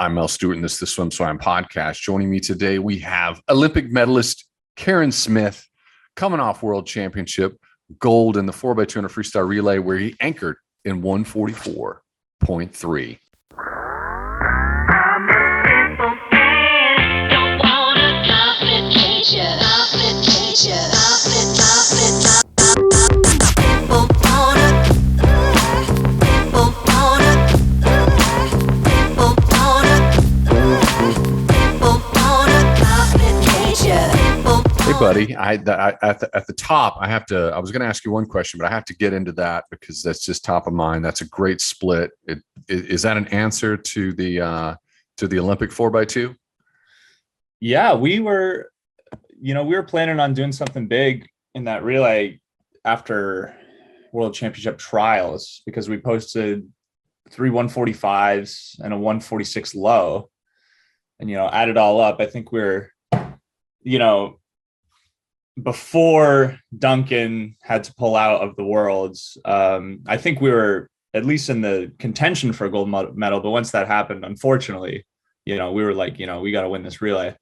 I'm Mel Stewart, and this is the SwimSwam Podcast. Joining me today, we have Olympic medalist Kieran Smith, coming off World Championship gold in the 4x200 freestyle relay, where he anchored in 144.3. Buddy, at the top, I was going to ask you one question, but I have to get into that because that's just top of mind. That's a great split. Is that an answer to the Olympic 4x2? Yeah, we were planning on doing something big in that relay after World Championship trials, because we posted 3 145s and a 146 low, and add it all up, I think we're before Duncan had to pull out of the Worlds, I think we were at least in the contention for a gold medal. But once that happened, unfortunately, we were like, we got to win this relay.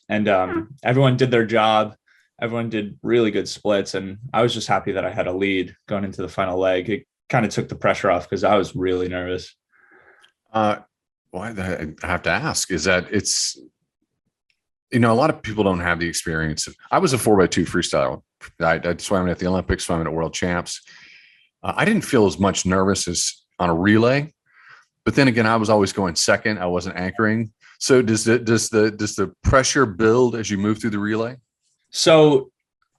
And everyone did their job. Everyone did really good splits. And I was just happy that I had a lead going into the final leg. It kind of took the pressure off because I was really nervous. Well, I have to ask, is that it's, a lot of people don't have the experience. I was a 4x2 freestyle. I swam at the Olympics, swam at World Champs. I didn't feel as much nervous as on a relay, but then again, I was always going second. I wasn't anchoring. So does the pressure build as you move through the relay? So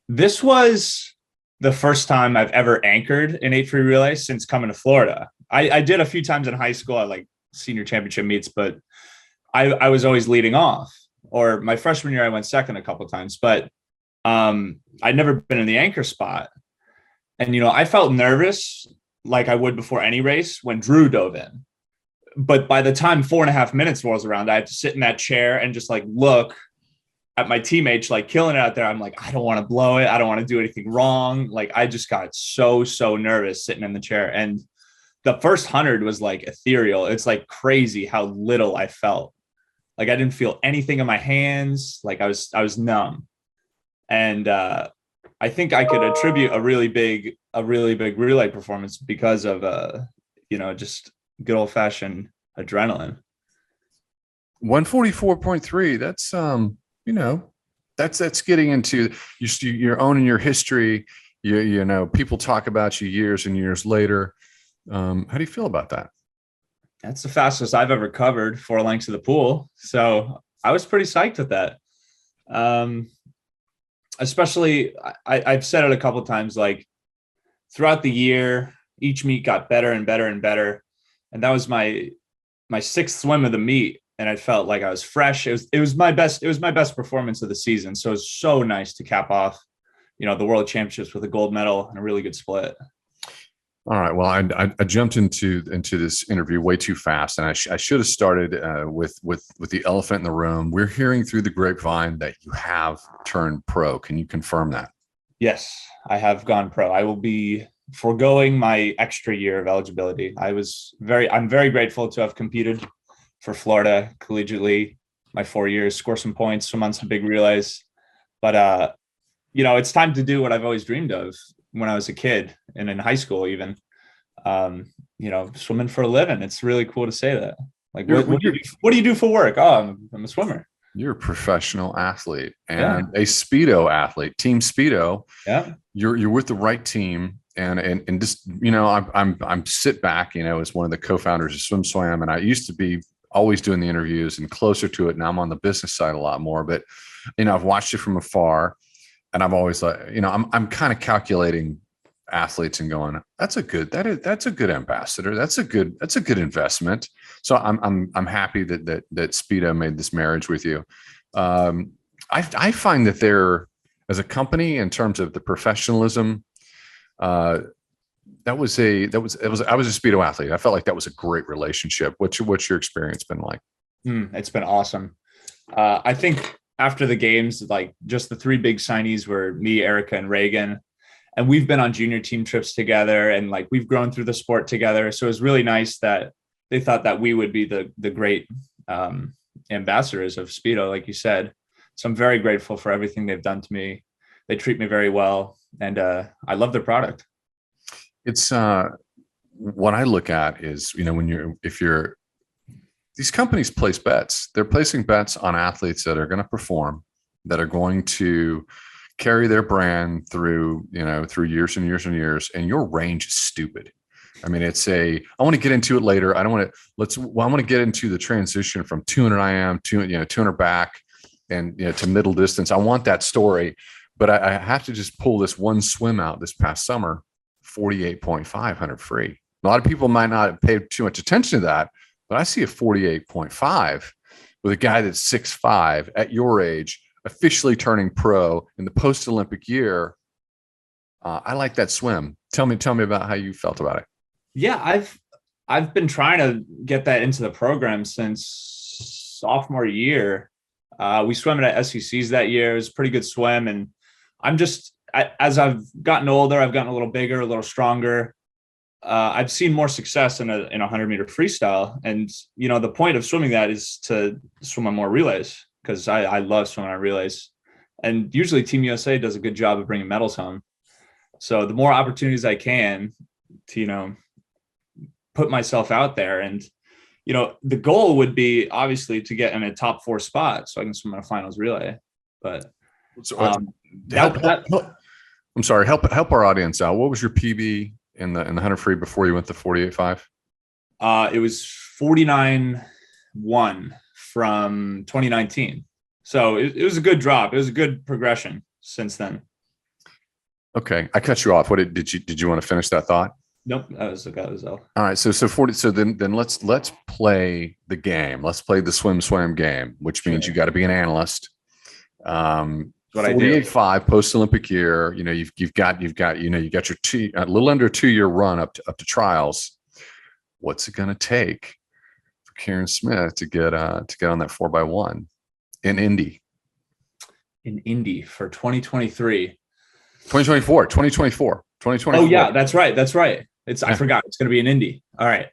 this was the first time I've ever anchored in 8 free relay since coming to Florida. I did a few times in high school at like senior championship meets, but I was always leading off. Or my freshman year, I went second a couple of times, but I'd never been in the anchor spot. And, I felt nervous like I would before any race when Drew dove in. But by the time 4.5 minutes rolls around, I had to sit in that chair and just like look at my teammates, like killing it out there. I'm like, I don't want to blow it. I don't want to do anything wrong. Like, I just got so nervous sitting in the chair. And the first 100 was like ethereal. It's like crazy how little I felt. Like I didn't feel anything in my hands. Like I was numb. And I think I could attribute a really big relay performance because of, just good old fashioned adrenaline. 144.3. That's getting into you're owning your history. People talk about you years and years later. How do you feel about that? That's the fastest I've ever covered 4 lengths of the pool. So I was pretty psyched with that. Especially, I've said it a couple of times, like throughout the year, each meet got better and better and better. And that was my 6th swim of the meet. And I felt like I was fresh. It was my best performance of the season. So it was so nice to cap off, the World Championships with a gold medal and a really good split. All right. Well, I jumped into this interview way too fast, and I should have started with the elephant in the room. We're hearing through the grapevine that you have turned pro. Can you confirm that? Yes, I have gone pro. I will be foregoing my extra year of eligibility. I'm very grateful to have competed for Florida collegiately my 4 years, score some points, swim on some big relays. But it's time to do what I've always dreamed of when I was a kid and in high school, even, swimming for a living. It's really cool to say that. Like, what do you do for work? Oh, I'm a swimmer. You're a professional athlete and a Speedo athlete, Team Speedo. Yeah. You're with the right team. And just, I'm sit back, as one of the co-founders of SwimSwam. And I used to be always doing the interviews and closer to it. Now I'm on the business side a lot more, but, I've watched it from afar. And I've always like, I'm kind of calculating athletes and going, that's a good ambassador. That's a good investment. So I'm happy that Speedo made this marriage with you. I find that they're, as a company, in terms of the professionalism, I was a Speedo athlete. I felt like that was a great relationship. What's your experience been like? It's been awesome. I think after the games, like just the 3 big signees were me, Erica, and Reagan. And we've been on junior team trips together, and like we've grown through the sport together. So it was really nice that they thought that we would be the great ambassadors of Speedo, like you said. So I'm very grateful for everything they've done to me. They treat me very well, and I love their product. It's what I look at is, these companies place bets. They're placing bets on athletes that are going to perform, that are going to carry their brand through years and years and years. And your range is stupid. I mean, I want to get into it later. I want to get into the transition from 200 IM to, 200 back and, to middle distance. I want that story, but I have to just pull this one swim out this past summer, 48.5 free. A lot of people might not pay too much attention to that, but I see a 48.5 with a guy that's 6'5" at your age, officially turning pro in the post-Olympic year. I like that swim. Tell me about how you felt about it. Yeah, I've been trying to get that into the program since sophomore year. We swam at SECs that year. It was a pretty good swim, and as I've gotten older, I've gotten a little bigger, a little stronger. I've seen more success in a 100-meter freestyle, and the point of swimming that is to swim on more relays, because I love swimming on relays, and usually Team USA does a good job of bringing medals home. So the more opportunities I can to put myself out there, and the goal would be obviously to get in a top 4 spot so I can swim in a finals relay. But I'm sorry, help our audience out. What was your PB in the 100 free before you went to 48.5? It was 49.1 from 2019. So it was a good drop. It was a good progression since then. Okay, I cut you off. What did you want to finish that thought? Nope, that was all. All right, so 40. So then let's play the game. Let's play the swim game, which means you got to be an analyst. 48.5 post-Olympic year. You've got your a little under 2-year run up to trials. What's it going to take for Kieran Smith to get on that 4x1 in Indy? In Indy for 2023. 2024. Oh yeah, that's right. I forgot it's going to be in Indy. All right.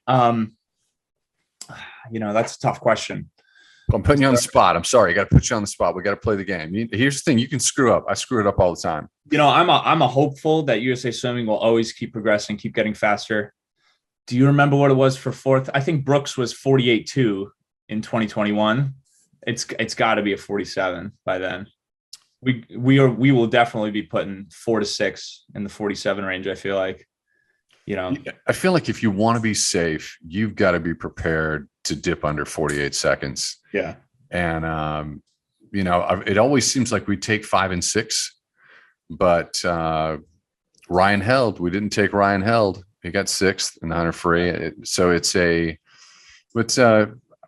That's a tough question. I'm putting you on the spot. I'm sorry. I got to put you on the spot. We got to play the game. Here's the thing. You can screw up. I screw it up all the time. I'm a hopeful that USA Swimming will always keep progressing, keep getting faster. Do you remember what it was for 4th? I think Brooks was 48.2 in 2021. It's got to be a 47 by then. We will definitely be putting 4 to 6 in the 47 range. I feel like, I feel like if you want to be safe, you've got to be prepared to dip under 48 seconds. Yeah. And, it always seems like we take 5 and 6, but Ryan Held, we didn't take Ryan Held. He got 6th in the 100 free. So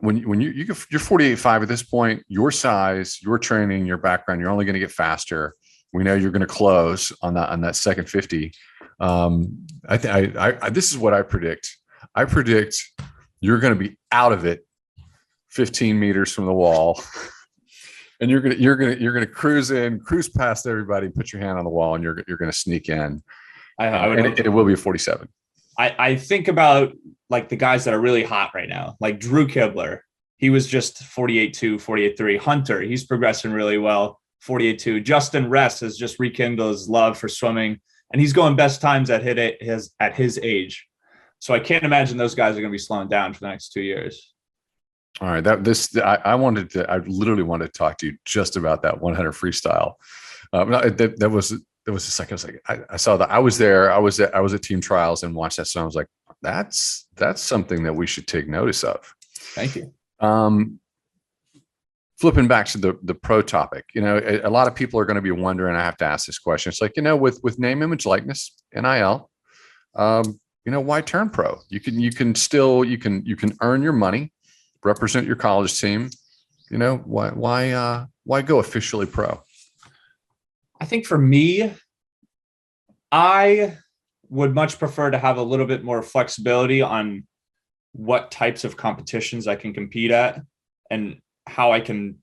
when you're 48.5 at this point, your size, your training, your background, you're only going to get faster. We know you're going to close on that second 50. This is what I predict. I predict you're going to be out of it 15 meters from the wall, and you're going to cruise past everybody, put your hand on the wall, and you're going to sneak in. It will be a 47. I think about like the guys that are really hot right now, like Drew Kibler. He was just 48.2, 48.3. Hunter, he's progressing really well, 48.2. Justin Ress has just rekindled his love for swimming, and he's going best times at his age. So I can't imagine those guys are going to be slowing down for the next 2 years. All right, I literally wanted to talk to you just about that 100 freestyle. That was a second. I was like, I saw that. I was there. I was at team trials and watched that. So I was like, that's something that we should take notice of. Thank you. Flipping back to the pro topic, a lot of people are going to be wondering. I have to ask this question. It's like, with name, image, likeness, NIL, why turn pro? You can earn your money, represent your college team. Why go officially pro? I think for me, I would much prefer to have a little bit more flexibility on what types of competitions I can compete at and how I can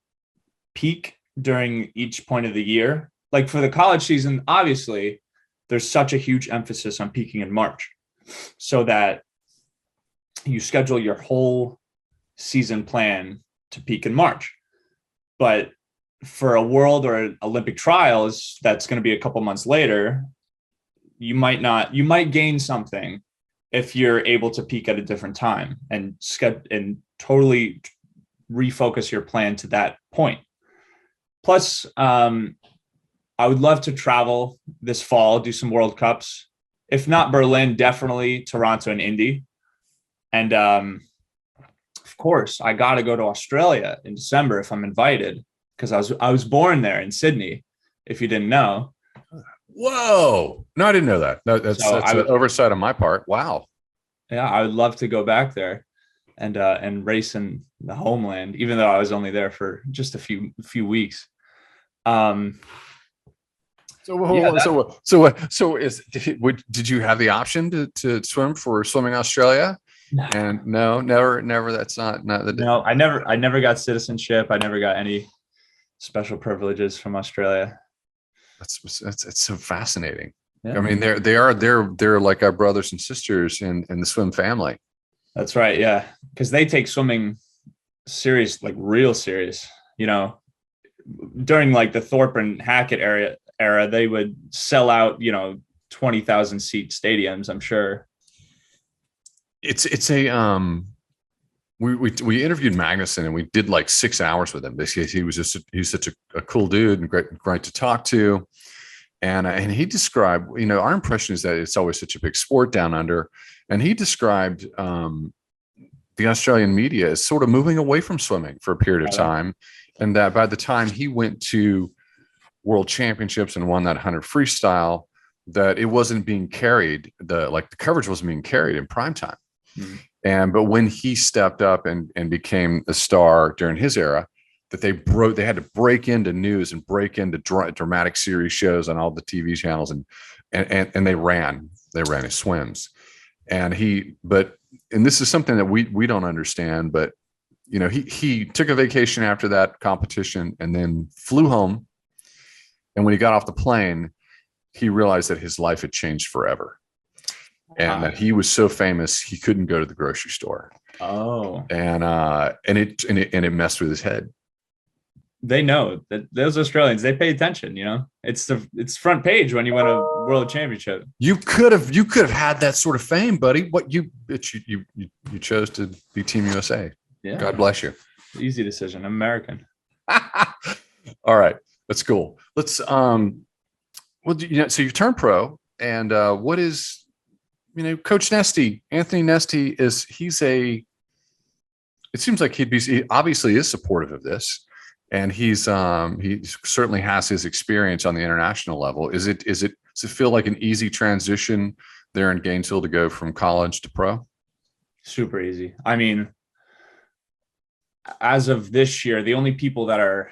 peak during each point of the year. Like for the college season, obviously, there's such a huge emphasis on peaking in March so that you schedule your whole season plan to peak in March. But for a world or an Olympic trials, that's going to be a couple months later, you might gain something if you're able to peak at a different time and totally refocus your plan to that point. Plus, I would love to travel this fall, do some World Cups. If not Berlin, definitely Toronto and Indy. And of course, I got to go to Australia in December if I'm invited, because I was born there in Sydney, if you didn't know. Whoa. No, I didn't know that. No, that's an oversight on my part. Wow. Yeah, I would love to go back there and race in the homeland, even though I was only there for just a few weeks. Did you have the option to swim for Swimming Australia? No. And no, never. That's not the. No, I never got citizenship. I never got any special privileges from Australia. It's so fascinating. Yeah. I mean, they're like our brothers and sisters in the swim family. That's right. Yeah, because they take swimming serious, like real serious. You know, during like the Thorpe and Hackett era, they would sell out, 20,000 seat stadiums, I'm sure. It's a we interviewed Magnuson and we did like 6 hours with him. Basically, he's such a cool dude and great to talk to. And he described, our impression is that it's always such a big sport down under. And he described the Australian media as sort of moving away from swimming for a period of time. And that by the time he went to World Championships and won that 100 freestyle, that it wasn't being carried, the coverage wasn't being carried in prime time. Mm-hmm. But when he stepped up and became a star during his era, that they had to break into news and break into dramatic series shows on all the TV channels, and they ran his swims. And this is something that we don't understand, but he took a vacation after that competition and then flew home. And when he got off the plane, he realized that his life had changed forever. And that he was so famous he couldn't go to the grocery store. Oh, and it messed with his head. They know that those Australians, they pay attention. It's front page when you win a world championship. You could have had that sort of fame, buddy. What you chose to be Team USA. Yeah, God bless you. Easy decision. I'm American. All right, that's cool. Let's so you turned pro, and what is Coach Nesty, Anthony Nesty it seems like he obviously is supportive of this, and he certainly has his experience on the international level. Does it feel like an easy transition there in Gainesville to go from college to pro? Super easy. I mean, as of this year, the only people that are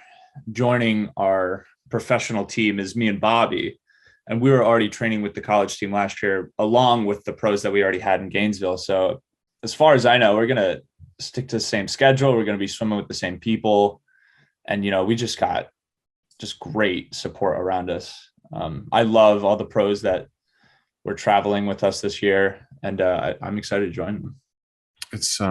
joining our professional team is me and Bobby. And we were already training with the college team last year, along with the pros that we already had in Gainesville. So as far as I know, we're going to stick to the same schedule. We're going to be swimming with the same people. And, we just got great support around us. I love all the pros that were traveling with us this year. And I'm excited to join them. It's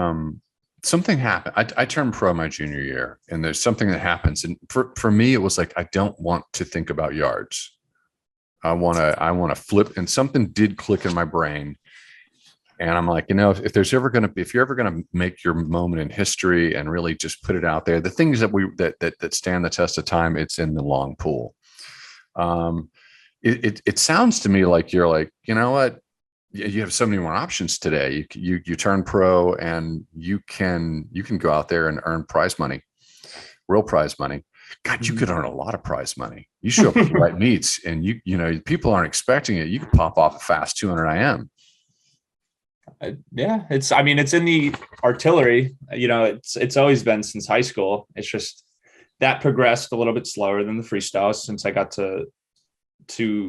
something happened. I turned pro my junior year, and there's something that happens. And for me, it was like, I don't want to think about yards. I want to flip, and something did click in my brain. And I'm like, if you're ever going to make your moment in history and really just put it out there, the things that stand the test of time, it's in the long pool. It sounds to me like you're like, you know what? You have so many more options today. You turn pro, and you can go out there and earn prize money, real prize money. God, you could earn a lot of prize money. You show up at the right meets, and people aren't expecting it. You could pop off a fast 200 IM. Yeah, it's in the artillery. It's always been since high school. It's just that progressed a little bit slower than the freestyle since I got to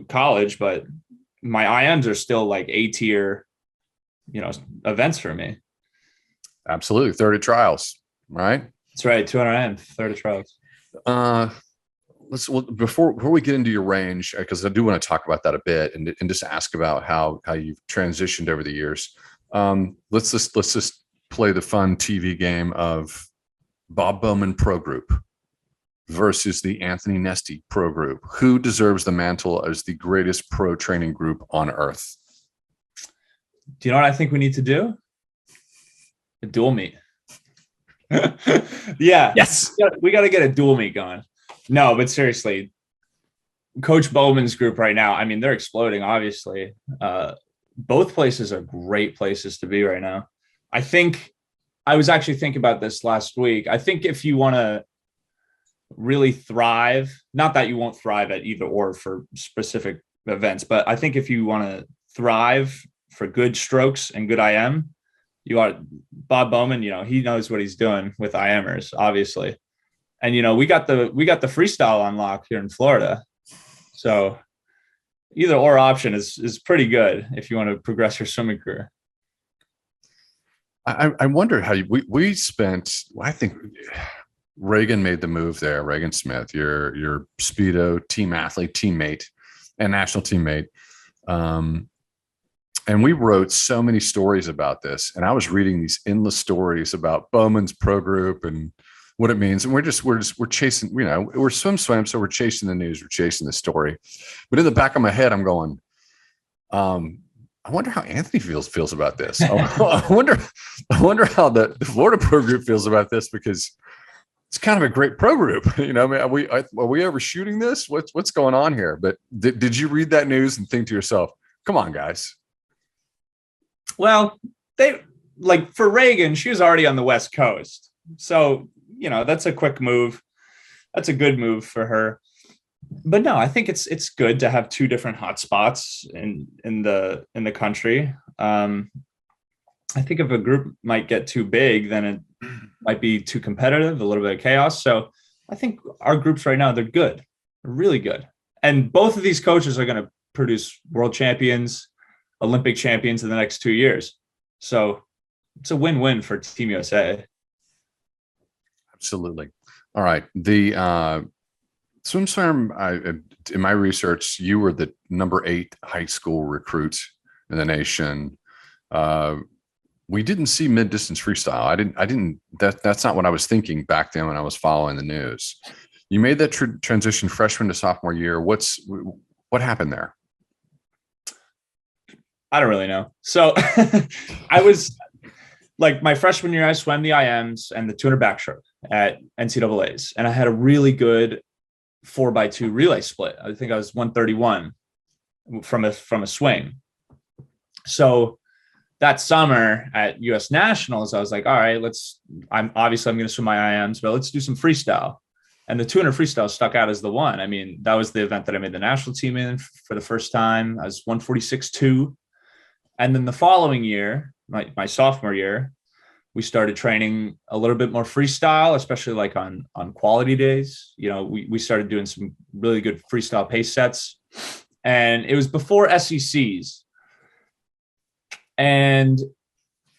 college, but my IMs are still like A tier, events for me. Absolutely. Third at trials, right? That's right. 200 IM, third at trials. Before we get into your range, because I do want to talk about that a bit, and just ask about how you've transitioned over the years. Let's just play the fun TV game of Bob Bowman Pro Group versus the Anthony Nesty Pro Group? Who deserves the mantle as the greatest pro training group on earth? Do you know what I think we need to do? A dual meet. Yeah. Yes. We got to get a dual meet going. No, but seriously, Coach Bowman's group right now, I mean, they're exploding, obviously. Both places are great places to be right now. I was actually thinking about this last week. I think if you want to really thrive, not that you won't thrive at either or for specific events, but I think if you want to thrive for good strokes and good IM, you are Bob Bowman, he knows what he's doing with IMers, obviously. And, we got the freestyle on lock here in Florida. So either or option is pretty good if you want to progress your swimming career. I wonder how we spent, I think Reagan made the move there. Reagan Smith, your Speedo team athlete, teammate, and national teammate. And we wrote so many stories about this. And I was reading these endless stories about Bowman's Pro Group and what it means. And we're chasing, we're SwimSwam. So we're chasing the news, we're chasing the story. But in the back of my head, I'm going, I wonder how Anthony feels about this. I wonder how the Florida Pro Group feels about this, because it's kind of a great pro group. Are we overshooting this? What's going on here? But did you read that news and think to yourself, come on, guys? Well, for Reagan, she was already on the West Coast. So, that's a quick move. That's a good move for her. But no, I think it's good to have two different hotspots in the country. I think if a group might get too big, then it might be too competitive, a little bit of chaos. So I think our groups right now, they're good, really good. And both of these coaches are going to produce world champions, Olympic champions in the next 2 years. So it's a win-win for Team USA. Absolutely. All right. The SwimSwam, in my research, you were the number 8 high school recruit in the nation. We didn't see mid-distance freestyle. That's not what I was thinking back then when I was following the news. You made that transition freshman to sophomore year. What happened there? I don't really know. So I was like, my freshman year, I swam the IMs and the 200 backstroke at NCAAs. And I had a really good 4x2 relay split. I think I was 131 from a swing. So that summer at US Nationals, I was like, all right, I'm going to swim my IMs, but let's do some freestyle. And the 200 freestyle stuck out as the one. I mean, that was the event that I made the national team in for the first time. I was 146.2. And then the following year, my sophomore year, we started training a little bit more freestyle, especially like on quality days. We started doing some really good freestyle pace sets. And it was before SECs. And,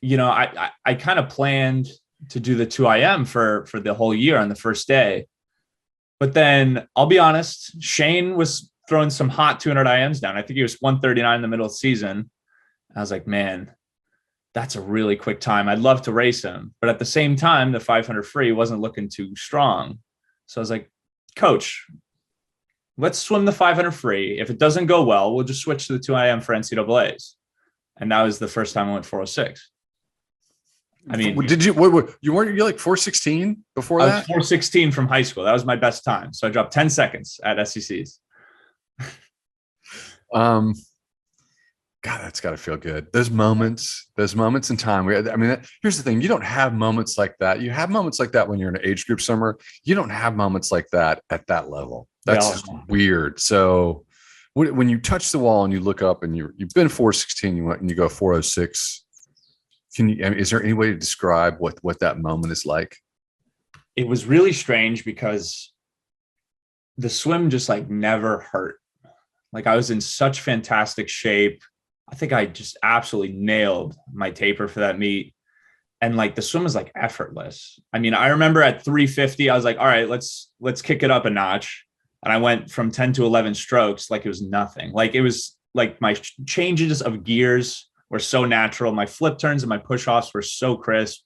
I kind of planned to do the 2IM for the whole year on the first day. But then I'll be honest, Shane was throwing some hot 200 IMs down. I think he was 139 in the middle of the season. I was like, man, that's a really quick time. I'd love to race him. But at the same time, the 500 free wasn't looking too strong. So I was like, Coach, let's swim the 500 free. If it doesn't go well, we'll just switch to the 2IM for NCAAs. And that was the first time I went 406. I mean, did you like 416 before that? I was 416 from high school. That was my best time. So I dropped 10 seconds at SECs. God, that's got to feel good. Those moments in time. Here's the thing. You don't have moments like that. You have moments like that when you're in an age group somewhere. You don't have moments like that at that level. That's just weird. So when you touch the wall and you look up and you've been 416, you went and you go 406. Is there any way to describe what that moment is like? It was really strange because the swim just like never hurt. Like I was in such fantastic shape. I think I just absolutely nailed my taper for that meet. And like the swim was like effortless. I mean, I remember at 350, I was like, all right, let's kick it up a notch. And I went from 10 to 11 strokes like it was nothing. Like it was like my changes of gears were so natural. My flip turns and my push offs were so crisp.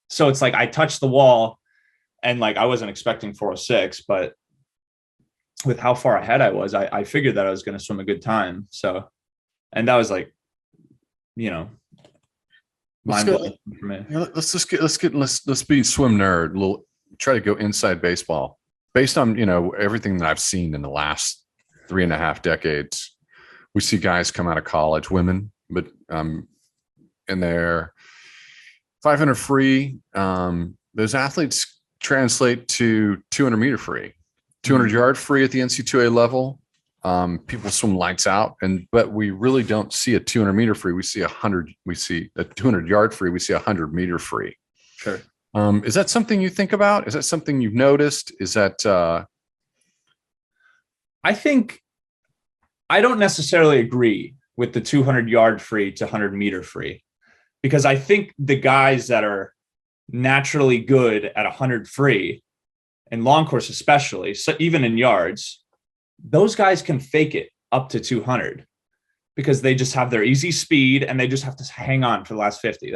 So it's like I touched the wall And like, I wasn't expecting 406, but with how far ahead I was, I figured that I was going to swim a good time. So, and that was like, you know, mind blowing for me. Let's be swim nerd. Try to go inside baseball based on, everything that I've seen in the last 3.5 decades. We see guys come out of college, women, but in their 500 free, those athletes translate to 200 meter free, 200 yard free at the NC2A level. People swim lights out, but we really don't see a 200 meter free. We see a 200 yard free. We see a 100 meter free. Sure. Is that something you think about? Is that something you've noticed? Is that, I think I don't necessarily agree with the 200 yard free to 100 meter free, because I think the guys that are naturally good at 100 free and long course, especially, so even in yards, those guys can fake it up to 200 because they just have their easy speed and they just have to hang on for the last 50.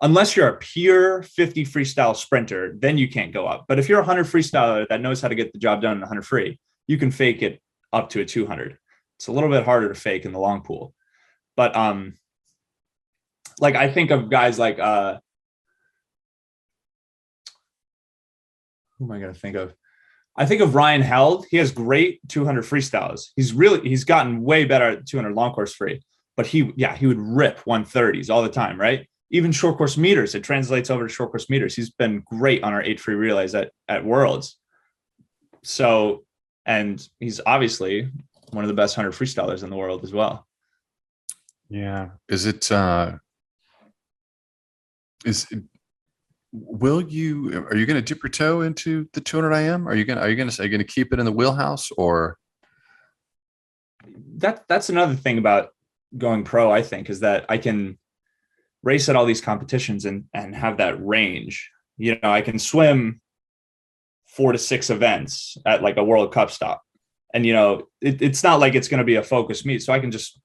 Unless you're a pure 50 freestyle sprinter, then you can't go up. But if you're a 100 freestyler that knows how to get the job done in 100 free, you can fake it up to a 200. It's a little bit harder to fake in the long pool. But like, I think of guys like, who am I going to think of? I think of Ryan Held. He has great 200 freestyles. He's gotten way better at 200 long course free, but he would rip 130s all the time, right? Even short course meters, it translates over to short course meters. He's been great on our 8 free relays at Worlds. So, and he's obviously one of the best 100 freestylers in the world as well. Yeah. Are you going to dip your toe into the 200 IM? Are you going to keep it in the wheelhouse, or? That's another thing about going pro, I think, is that I can race at all these competitions and have that range. I can swim 4 to 6 events at like a World Cup stop. And, it's not like it's going to be a focus meet. So I can just,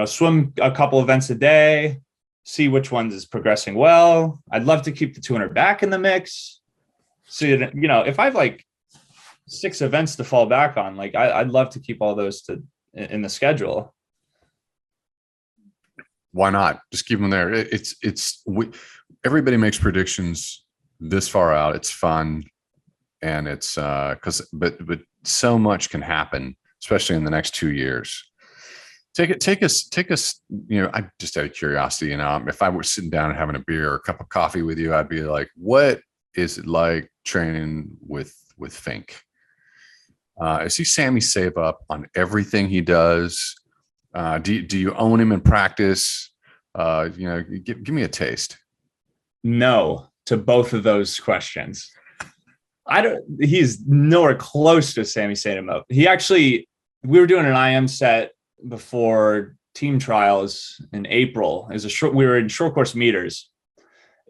swim a couple events a day, see which ones is progressing well. I'd love to keep the 200 back in the mix. So, if I have like 6 events to fall back on, like I'd love to keep all those in the schedule. Why not? Just keep them there. Everybody makes predictions this far out. It's fun. And it's but so much can happen, especially in the next 2 years. Take us, I just out of curiosity, if I were sitting down and having a beer or a cup of coffee with you, I'd be like, what is it like training with Fink? Is he Sammy Save Up on everything he does? Do you own him in practice? Give me a taste. No to both of those questions. He's nowhere close to Sammy Save Up. We were doing an IM set before team trials in April. We were in short course meters.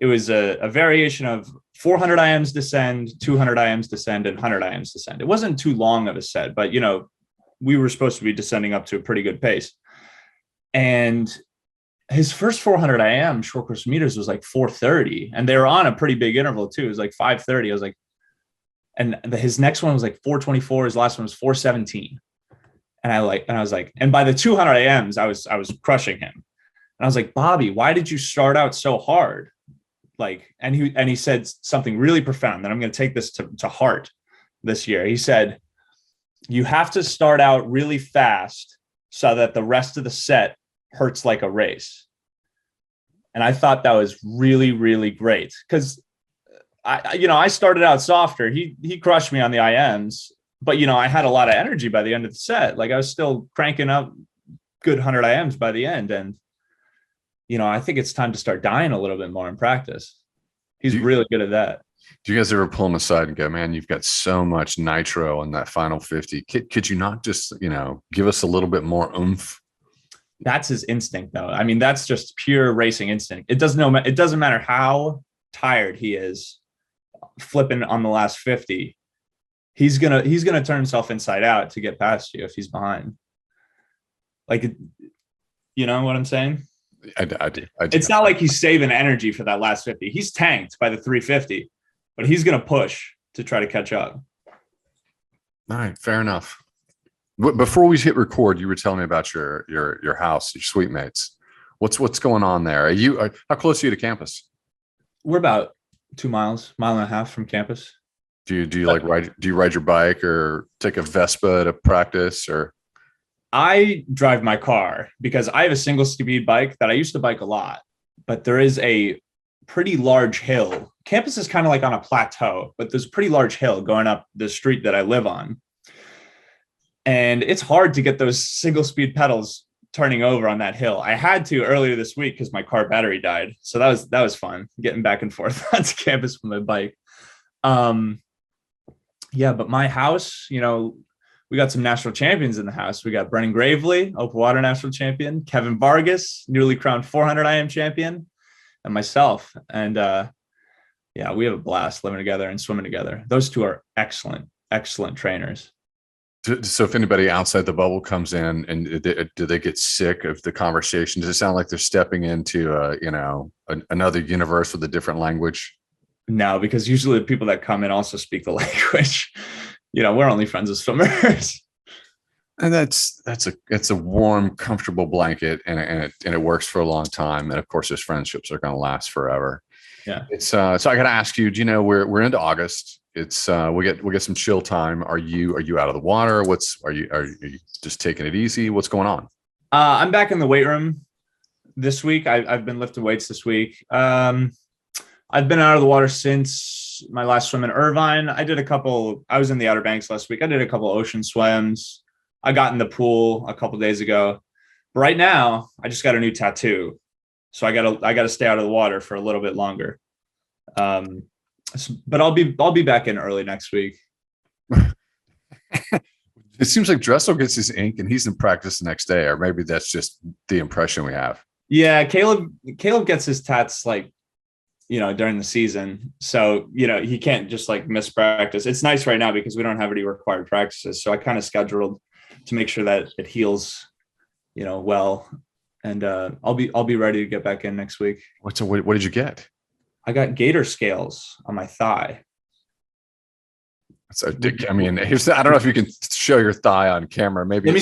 It was a variation of 400 IMs descend, 200 IMs descend, and 100 IMs descend. It wasn't too long of a set, but we were supposed to be descending up to a pretty good pace. And his first 400 IM short course meters was like 430, and they were on a pretty big interval too. It was like 530. I was like, and his next one was like 424. His last one was 417. And I was like, and by the 200 IMs, I was crushing him. And I was like, Bobby, why did you start out so hard? Like, and he said something really profound that I'm going to take this to heart this year. He said, you have to start out really fast so that the rest of the set hurts like a race. And I thought that was really, really great, because I started out softer. He crushed me on the IMs, but I had a lot of energy by the end of the set. Like, I was still cranking up good 100 IMs by the end. And, I think it's time to start dying a little bit more in practice. He's really good at that. Do you guys ever pull him aside and go, man, you've got so much nitro in that final 50. Could you not just, give us a little bit more oomph? That's his instinct, though. I mean, that's just pure racing instinct. It doesn't matter how tired he is flipping on the last 50. He's gonna turn himself inside out to get past you if he's behind. Like, you know what I'm saying? I do. It's not like he's saving energy for that last 50. He's tanked by the 350. but he's going to push to try to catch up. All right, fair enough. Before we hit record, you were telling me about your house, your suite mates. What's going on there? How close are you to campus? We're about 2 miles, mile and a half from campus. Do you ride your bike or take a Vespa to practice? Or I drive my car because I have a single speed bike that I used to bike a lot, but there is a pretty large hill. Campus is kind of like on a plateau, but there's a pretty large hill going up the street that I live on. And it's hard to get those single speed pedals turning over on that hill. I had to earlier this week because my car battery died. So that was fun getting back and forth onto campus with my bike. Yeah, but my house, we got some national champions in the house. We got Brennan Gravely, open water national champion, Kevin Vargas, newly crowned 400 IM champion, and myself. And yeah, we have a blast living together and swimming together. Those two are excellent, excellent trainers. So if anybody outside the bubble comes in, and do they get sick of the conversation? Does it sound like they're stepping into another universe with a different language? No, because usually the people that come in also speak the language. We're only friends with swimmers. And that's a warm, comfortable blanket, and it works for a long time. And of course, those friendships are going to last forever. Yeah. It's so I got to ask you. We're into August. It's we get some chill time. Are you out of the water? Are you just taking it easy? What's going on? I'm back in the weight room this week. I've been lifting weights this week. I've been out of the water since my last swim in Irvine. I was in the Outer Banks last week. I did a couple ocean swims. I got in the pool a couple days ago. But right now, I just got a new tattoo. So I gotta stay out of the water for a little bit longer. But I'll be back in early next week. It seems like Dressel gets his ink and he's in practice the next day, or maybe that's just the impression we have. Yeah, Caleb gets his tats during the season. So, he can't just miss practice. It's nice right now because we don't have any required practices. So I kind of scheduled to make sure that it heals, well. And I'll be ready to get back in next week. What did you get? I got gator scales on my thigh. So, I mean, I don't know if you can show your thigh on camera. Maybe let me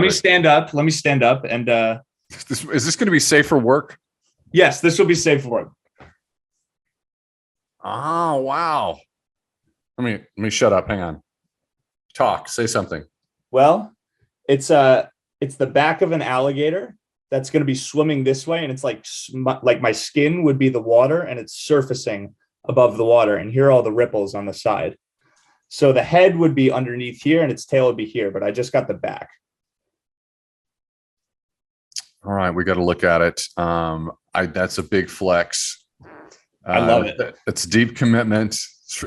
stand up. And is this going to be safe for work? Yes, this will be safe for work. Oh, wow. Let me shut up. Hang on. Say something. Well, it's the back of an alligator that's going to be swimming this way. And it's like my skin would be the water, and it's surfacing above the water. And here are all the ripples on the side. So the head would be underneath here and its tail would be here, but I just got the back. All right. We got to look at it. That's a big flex. I love it. It's deep commitment.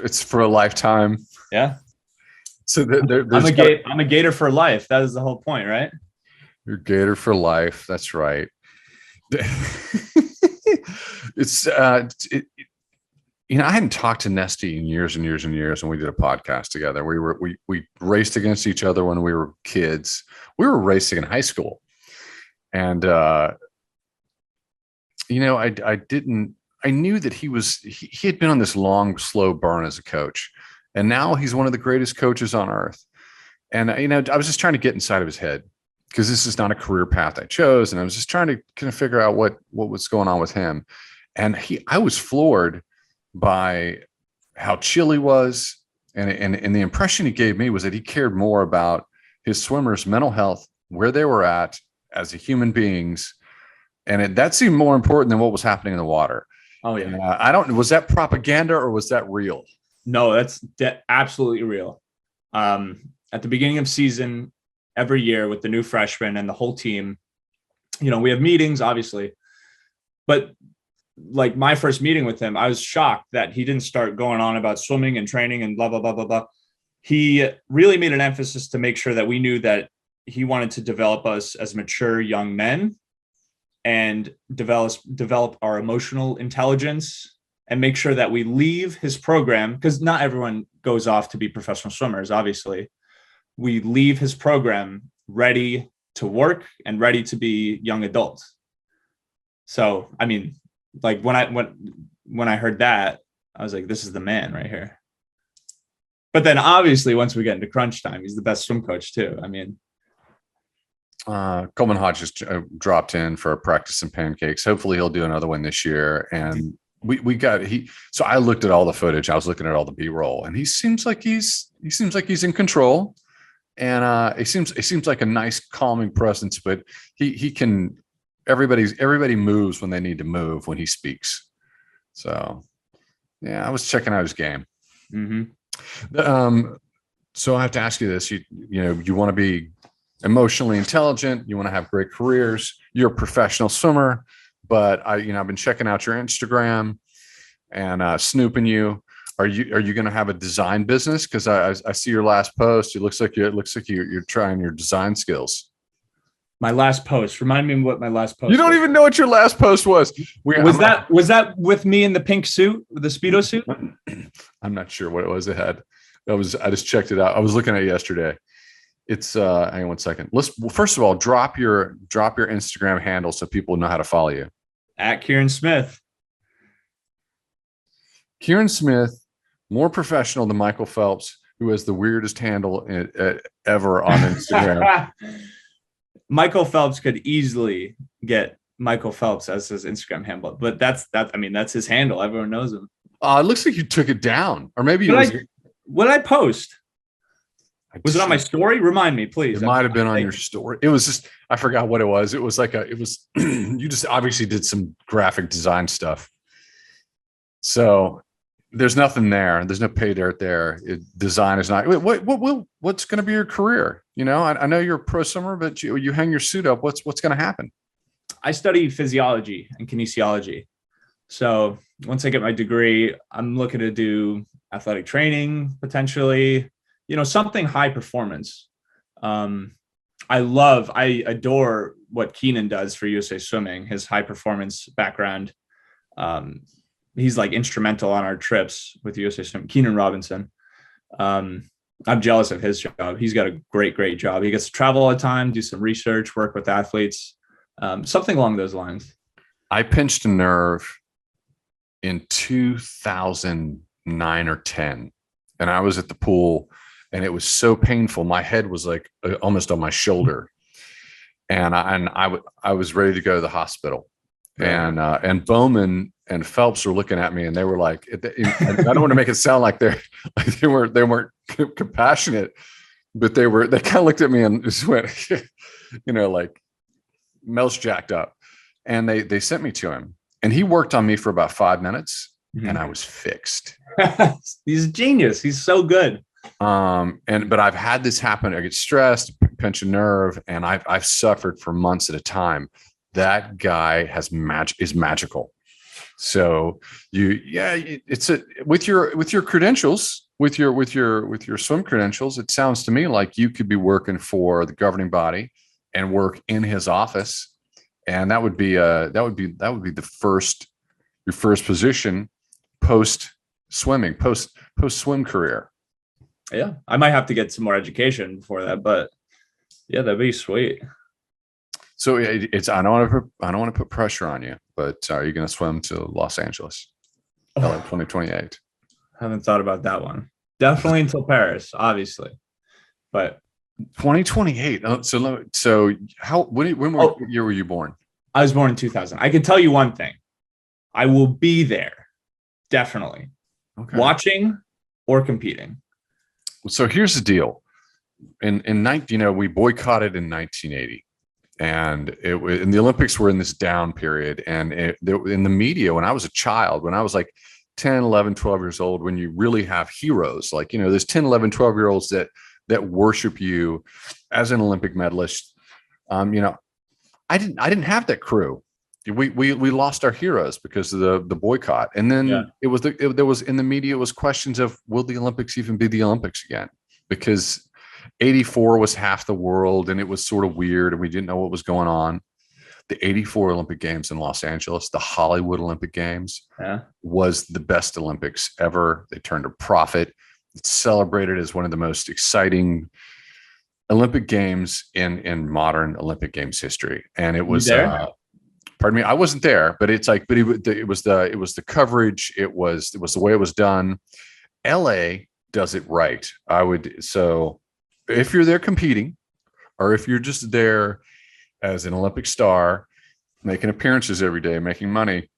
It's for a lifetime. Yeah. So I'm a gator for life. That is the whole point, right? You're gator for life. That's right. I hadn't talked to Nesty in years and years and years, and we did a podcast together. We raced against each other when we were kids. We were racing in high school, and I knew that he had been on this long, slow burn as a coach, and now he's one of the greatest coaches on earth. And I was just trying to get inside of his head, because this is not a career path I chose, and I was just trying to kind of figure out what was going on with him. And I was floored by how chill he was, and the impression he gave me was that he cared more about his swimmers' mental health, where they were at as human beings, and that seemed more important than what was happening in the water. Oh yeah. Was that propaganda or was that real? No, that's absolutely real. At the beginning of season, every year with the new freshmen and the whole team, we have meetings, obviously, but like my first meeting with him, I was shocked that he didn't start going on about swimming and training and blah, blah, blah, blah, blah. He really made an emphasis to make sure that we knew that he wanted to develop us as mature young men and develop our emotional intelligence, and make sure that we leave his program, because not everyone goes off to be professional swimmers, obviously. We leave his program ready to work and ready to be young adults. So, I mean, like when I heard that, I was like, this is the man right here. But then obviously once we get into crunch time, he's the best swim coach too. I mean, Coleman Hodges dropped in for a practice and pancakes. Hopefully he'll do another one this year. And so I looked at all the footage. I was looking at all the B-roll, and he seems like he's in control. And it seems like a nice calming presence, but he can, everybody moves when they need to move when he speaks. So yeah, I was checking out his game. mm-hmm. So I have to ask you this, you want to be emotionally intelligent, you want to have great careers, you're a professional swimmer, but I've been checking out your Instagram and snooping you. Are you going to have a design business? Because I see your last post. It looks like you're trying your design skills. My last post. Remind me what my last post. You don't even know what your last post was. Was that with me in the pink suit, with the Speedo suit? I'm not sure what it was. I just checked it out. I was looking at it yesterday. It's hang on one second. First of all, drop your Instagram handle so people know how to follow you. At Kieran Smith. Kieran Smith, more professional than Michael Phelps, who has the weirdest handle ever on Instagram. Michael Phelps could easily get Michael Phelps as his Instagram handle, but that's his handle. Everyone knows him. It looks like you took it down, or maybe what did I post? Was it on my story? Remind me, please. It might have been on your story. It was just, I forgot what it was. It was you just obviously did some graphic design stuff. So there's nothing there. There's no pay dirt there. Design is not. What's going to be your career? I know you're a pro swimmer, but you hang your suit up. What's going to happen? I study physiology and kinesiology. So once I get my degree, I'm looking to do athletic training, potentially, something high performance. I adore what Keenan does for USA Swimming, his high performance background. He's like instrumental on our trips with USA Swimming, Keenan Robinson. I'm jealous of his job. He's got a great job. He gets to travel all the time, do some research, work with athletes, something along those lines. I pinched a nerve in 2009 or 10, and I was at the pool, and it was so painful. My head was like almost on my shoulder, and I was ready to go to the hospital. And Bowman and Phelps were looking at me, and they were like, I don't want to make it sound like they weren't compassionate, but they kind of looked at me and just went, like Mel's jacked up. And they sent me to him, and he worked on me for about 5 minutes, and I was fixed. He's a genius. He's so good. But I've had this happen. I get stressed, pinch a nerve, and I've suffered for months at a time. That guy is magical. So with your credentials, with your swim credentials, it sounds to me like you could be working for the governing body and work in his office. And that would be your first position post swim career. Yeah, I might have to get some more education before that, but yeah, that'd be sweet. So I don't want to put pressure on you, but are you going to swim to Los Angeles, LA 2028? Haven't thought about that one. Definitely until Paris, obviously, but 2028. So what year were you born? I was born in 2000. I can tell you one thing: I will be there, definitely, watching or competing. So here's the deal: we boycotted in 1980. And the Olympics were in this down period. And in the media, when I was a child, when I was like 10, 11, 12 years old, when you really have heroes, like, there's 10, 11, 12-year-olds that worship you as an Olympic medalist. I didn't have that crew. We lost our heroes because of the boycott. And then there was in the media, it was questions of, will the Olympics even be the Olympics again? Because 84 was half the world, and it was sort of weird, and we didn't know what was going on. The 84 Olympic Games in Los Angeles, the Hollywood Olympic Games, was the best Olympics ever. They turned a profit. It's celebrated as one of the most exciting Olympic Games in modern Olympic Games history. And it was Pardon me. I wasn't there, but it's like, but it was the coverage. It was the way it was done. LA does it right. So if you're there competing, or if you're just there as an Olympic star, making appearances every day, making money,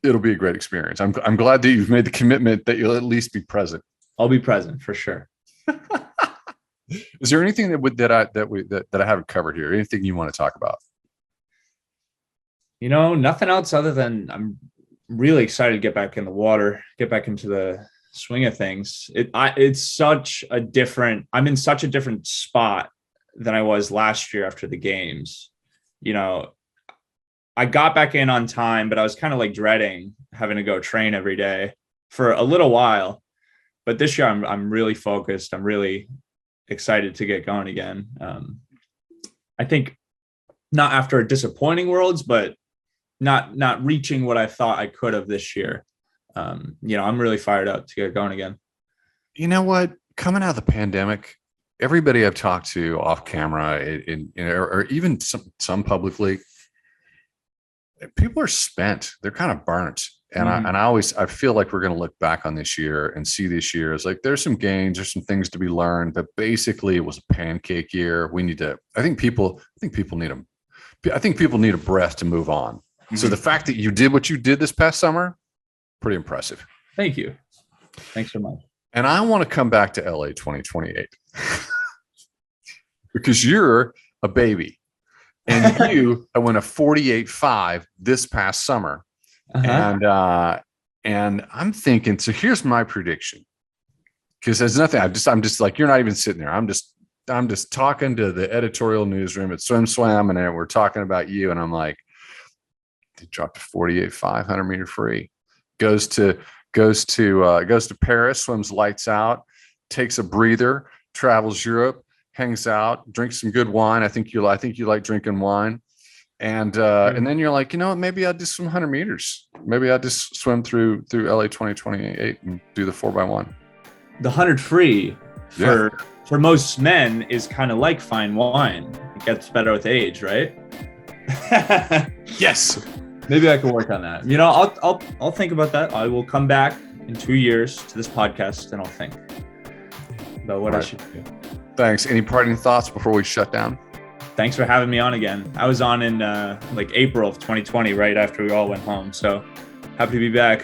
it'll be a great experience. I'm glad that you've made the commitment that you'll at least be present. I'll be present for sure. Is there anything that I haven't covered here? Anything you want to talk about? Nothing else other than I'm really excited to get back in the water, get back into the swing of things. I'm in such a different spot than I was last year after the games. I got back in on time, but I was kind of like dreading having to go train every day for a little while. But this year I'm really focused. I'm really excited to get going again. I think not after a disappointing Worlds, but not reaching what I thought I could have this year. I'm really fired up to get going again. You know what? Coming out of the pandemic, everybody I've talked to off camera or even some publicly, people are spent. They're kind of burnt. And I feel like we're going to look back on this year and see this year as like, there's some gains, there's some things to be learned, but basically it was a pancake year. I think people need a breath to move on. Mm-hmm. So the fact that you did what you did this past summer, pretty impressive. Thank you. Thanks so much. And I want to come back to LA 2028 because you're a baby and I went a 48.5 this past summer. Uh-huh. And I'm thinking, so here's my prediction, because there's nothing. I'm just like, you're not even sitting there. I'm just talking to the editorial newsroom at SwimSwam, and we're talking about you. And I'm like, they dropped a 48.5 100-meter free, goes to Paris, swims lights out, takes a breather, travels Europe, hangs out, drinks some good wine. I think you like drinking wine. And then you're like, maybe I'll just swim 100 meters. Maybe I'll just swim through LA 2028 and do the 4x1. The 100 free for most men is kind of like fine wine. It gets better with age, right? Yes. Maybe I can work on that. I'll think about that. I will come back in 2 years to this podcast and I'll think about what I should do. Thanks. Any parting thoughts before we shut down? Thanks for having me on again. I was on in April of 2020, right after we all went home. So happy to be back.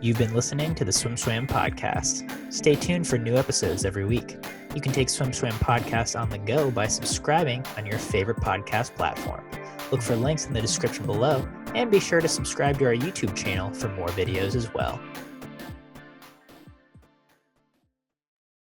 You've been listening to the SwimSwam Podcast. Stay tuned for new episodes every week. You can take SwimSwam Podcast on the go by subscribing on your favorite podcast platform. Look for links in the description below, and be sure to subscribe to our YouTube channel for more videos as well.